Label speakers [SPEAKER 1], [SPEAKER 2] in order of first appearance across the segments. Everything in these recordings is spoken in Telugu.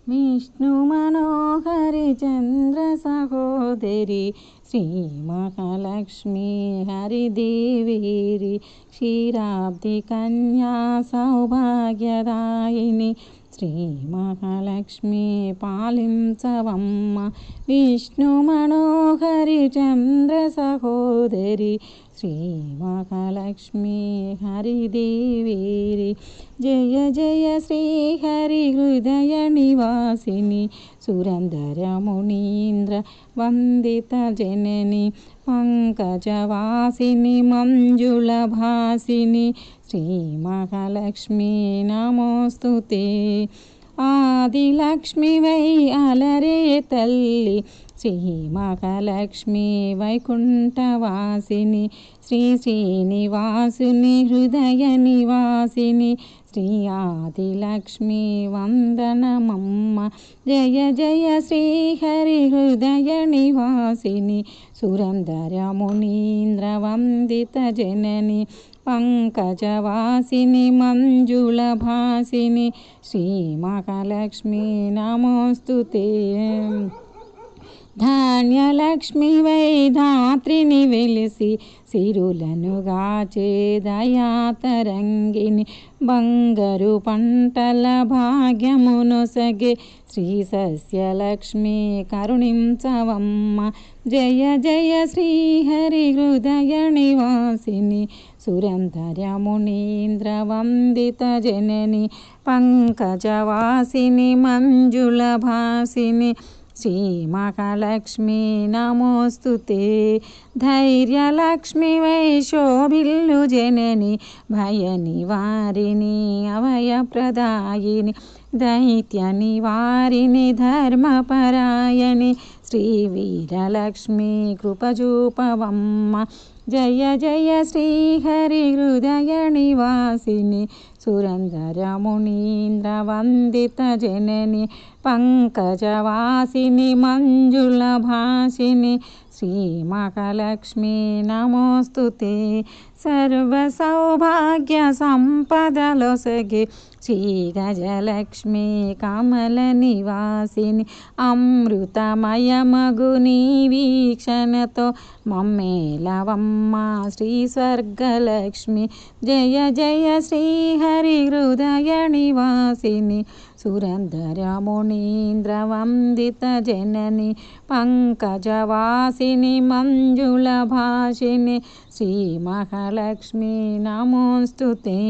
[SPEAKER 1] విష్ణు మనోహరి చంద్ర సహోదరి శ్రీ మహాలక్ష్మి హరిదేవేరి క్షీరాబ్ది కన్యా సౌభాగ్యదాయిని శ్రీ మహాలక్ష్మి పాలించవమ్మ. విష్ణు మనోహరి చంద్ర సహోదరి శ్రీ మహాలక్ష్మి హరిదేవేరి జయ జయ శ్రీహరి హృదయ నివాసిని సురందర మునీంద్ర వందిత జనని పంకజవాసిని మంజుళ భాసిని శ్రీ మహాలక్ష్మి నమోస్తుతే. ఆదిలక్ష్మి వై అలరే తల్లి శ్రీ మహాలక్ష్మి వైకుంఠవాసిని శ్రీ శ్రీనివాసుని హృదయ నివాసిని శ్రీ ఆదిలక్ష్మి వందనమమ్మ. జయ జయ శ్రీహరి హృదయ నివాసిని సురందర మునీంద్ర వందిత జనని పంకజవాసిని మంజుళ భాసిని శ్రీ మహాలక్ష్మి నమోస్తుతే. ధాన్యలక్ష్మి వై ధాత్రిని వెలిసి సిరులను గాచే దయాతరంగిని బంగారు పంటల భాగ్యమునొసగే శ్రీ సస్యలక్ష్మి కరుణించవమ్మ. జయ జయ శ్రీహరి హృదయ నివాసిని సురందర మునీంద్ర వందిత జనని పంకజవాసిని మంజుళ భాసిని శ్రీ మహాలక్ష్మి నమోస్తుతే. ధైర్యలక్ష్మి వై శోభిల్లు జనని భయ నివారిణి అభయప్రదాయిని దైత్య నివారిణి ధర్మపరాయణి శ్రీ వీరలక్ష్మి కృపజూపవమ్మ. జయ జయ శ్రీహరి హృదయ నివాసిని సురందర మునీంద్ర వందిత జనని పంకజవాసిని మంజుళ భాసిని శ్రీ మహాలక్ష్మి నమోస్తుతే. సర్వ సౌభాగ్య సంపదలొసగే శ్రీ గజలక్ష్మి కమల నివాసిని అమృతమయమగు నీ వీక్షణతో మమ్మేలవమ్మ శ్రీ స్వర్గలక్ష్మి. జయ జయ శ్రీహరి హృదయ నివాసిని సురందర మునీంద్ర వందిత జనని పంకజవాసిని మంజుళ భాసిని శ్రీ మహాలక్ష్మి నమోస్తుతే.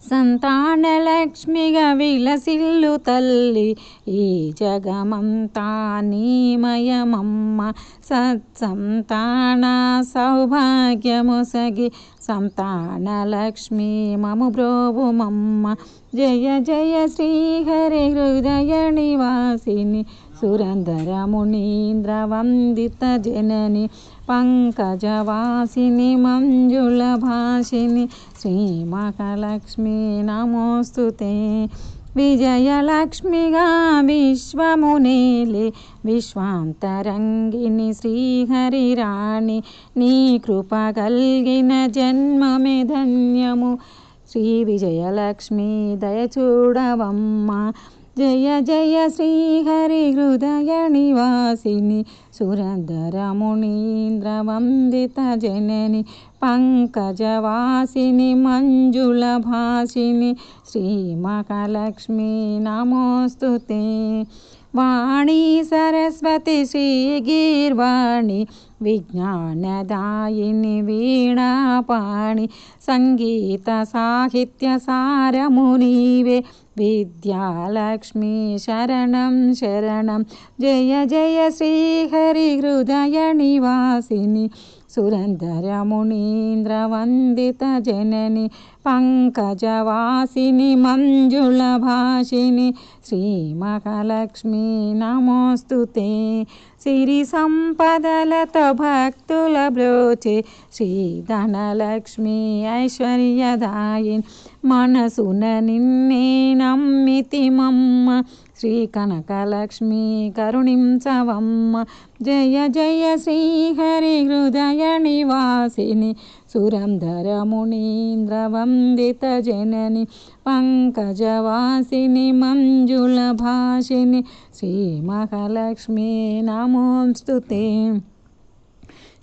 [SPEAKER 1] సంతానలక్ష్మిగా విలసిల్లు తల్లి ఈ జగమంతా నీమయమమ్మ. సత్సంతాన సౌభాగ్యముసగి సంతానలక్ష్మి మము బ్రోవుమమ్మ. జయ జయ శ్రీహరి హృదయ నివాసిని సురందర మునీంద్ర వందిత జనని పంకజవాసిని మంజుళ భాసిని శ్రీ మహాలక్ష్మి నమోస్తుతే. విజయలక్ష్మిగా విశ్వమునేలే విశ్వాంతరంగిని శ్రీహరి రాణి నీ కృప కలిగిన జన్మమే ధన్యము శ్రీ విజయలక్ష్మి దయచూడవమ్మ. జయ జయ శ్రీహరి హృదయ నివాసిని సురందర మునీంద్ర వందిత జనని పంకజవాసిని మంజుళ భాసిని శ్రీ మహాలక్ష్మి నమోస్తుతే. వాణి సరస్వతి శ్రీ గీర్వాణి విజ్ఞానదాయిని వీణాపాణి సంగీత సాహిత్య సారము నీవే విద్యాలక్ష్మి శరణం శరణం. జయ జయ శ్రీహరి హృదయ నివాసిని సురందర మునీంద్ర వందిత జనని పంకజవాసిని మంజుళ భాసిని శ్రీ మహాలక్ష్మి నమోస్తుతే. సిరి సంపదలతో భక్తుల బ్రోచే శ్రీ ధనలక్ష్మి ఐశ్వర్యదాయిని మనసున నిన్నే నమ్మితిమమ్మ శ్రీ కనకలక్ష్మి కరుణించవమ్మ. జయ జయ శ్రీహరి హృదయ నివాసిని సురంధర మునీంద్ర వందిత జనని పంకజవాసిని మంజుల భాషిని శ్రీ మహాలక్ష్మి నమోస్తుతే.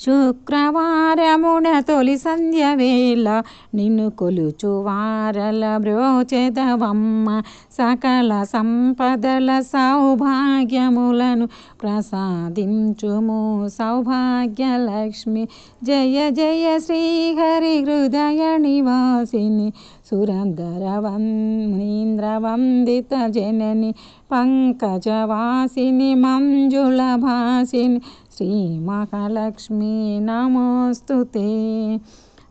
[SPEAKER 1] శుక్రవారమున తొలి సంధ్య వేళ నిన్ను కొలుచు వారల బ్రోచెదవమ్మ. సకల సంపదల సౌభాగ్యములను ప్రసాదించుము సౌభాగ్యలక్ష్మి. జయ జయ శ్రీహరి హృదయ నివాసిని సురంధర మునీంద్ర వందిత జనని పంకజవాసిని మంజుల భాసిని శ్రీ మహాలక్ష్మి నమోస్తుతే.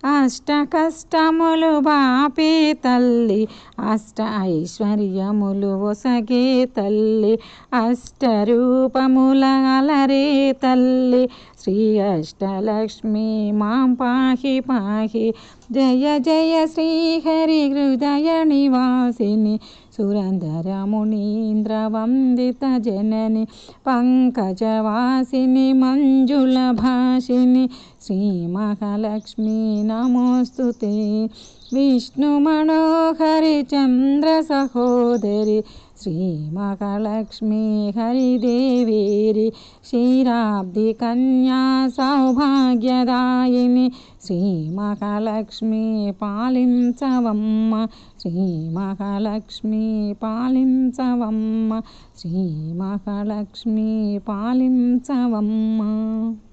[SPEAKER 1] అష్ట కష్టములు బాపే తల్లి అష్ట ఐశ్వర్యములు ఒసగే తల్లి అష్టరూపముల అలరే తల్లి శ్రీ అష్టలక్ష్మి మాం పాహి పాహి. జయ జయ శ్రీహరి హృదయ నివాసిని సురంధర మునీంద్ర వందిత జనని పంకజవాసిని మంజుల భాషిని శ్రీ మహాలక్ష్మి నమోస్తుతే. విష్ణు మనోహరి చంద్ర సహోదరి శ్రీ మహాలక్ష్మి హరిదేవేరి క్షీరాబ్ది కన్యా సౌభాగ్యదాయిని శ్రీ మహాలక్ష్మి పాలించవమ్మ. శ్రీ మహాలక్ష్మి పాలించవమ్మ. శ్రీ మహాలక్ష్మి పాలించవమ్మ.